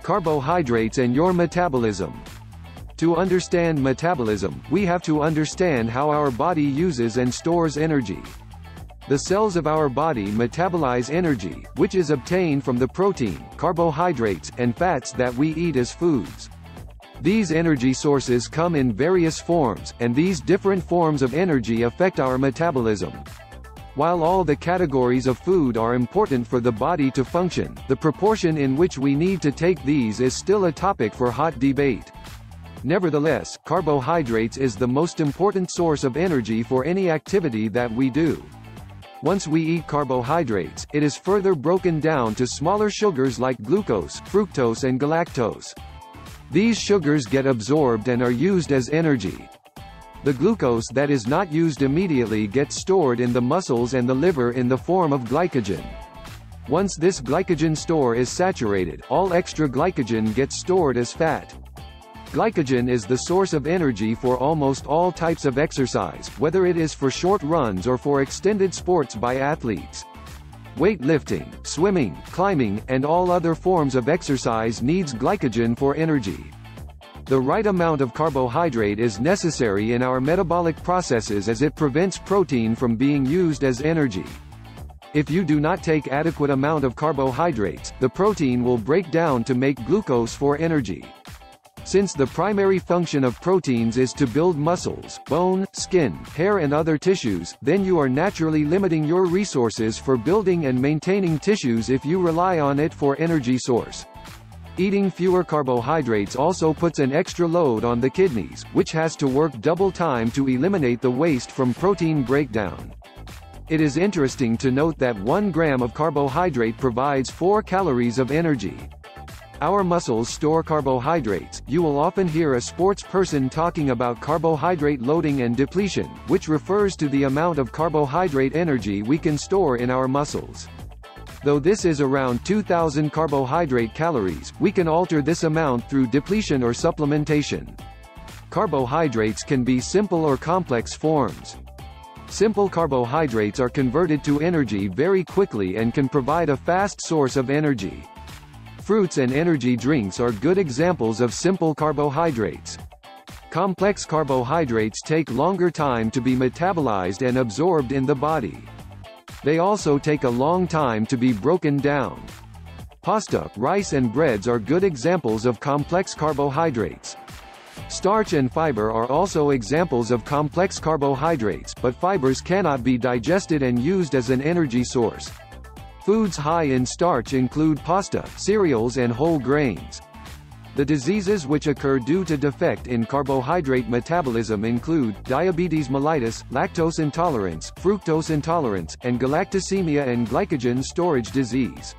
carbohydrates and your metabolism. To understand metabolism, we have to understand how our body uses and stores energy. The cells of our body metabolize energy, which is obtained from the protein, carbohydrates, and fats that we eat as foods. These energy sources come in various forms, and these different forms of energy affect our metabolism. While all the categories of food are important for the body to function, the proportion in which we need to take these is still a topic for hot debate. Nevertheless, carbohydrates is the most important source of energy for any activity that we do. Once we eat carbohydrates, it is further broken down to smaller sugars like glucose, fructose and galactose. These sugars get absorbed and are used as energy. The glucose that is not used immediately gets stored in the muscles and the liver in the form of glycogen. Once this glycogen store is saturated, all extra glycogen gets stored as fat. Glycogen is the source of energy for almost all types of exercise, whether it is for short runs or for extended sports by athletes. Weightlifting, swimming, climbing, and all other forms of exercise needs glycogen for energy. The right amount of carbohydrate is necessary in our metabolic processes as it prevents protein from being used as energy. If you do not take adequate amount of carbohydrates, the protein will break down to make glucose for energy. Since the primary function of proteins is to build muscles, bone, skin, hair and other tissues, then you are naturally limiting your resources for building and maintaining tissues if you rely on it for energy source. Eating fewer carbohydrates also puts an extra load on the kidneys, which has to work double time to eliminate the waste from protein breakdown. It is interesting to note that 1 gram of carbohydrate provides 4 calories of energy. Our muscles store carbohydrates. You will often hear a sports person talking about carbohydrate loading and depletion, which refers to the amount of carbohydrate energy we can store in our muscles. Though this is around 2,000 carbohydrate calories, we can alter this amount through depletion or supplementation. Carbohydrates can be simple or complex forms. Simple carbohydrates are converted to energy very quickly and can provide a fast source of energy. Fruits and energy drinks are good examples of simple carbohydrates. Complex carbohydrates take longer time to be metabolized and absorbed in the body. They also take a long time to be broken down. Pasta, rice and breads are good examples of complex carbohydrates. Starch and fiber are also examples of complex carbohydrates, but fibers cannot be digested and used as an energy source. Foods high in starch include pasta, cereals and whole grains. The diseases which occur due to defect in carbohydrate metabolism include diabetes mellitus, lactose intolerance, fructose intolerance, and galactosemia and glycogen storage disease.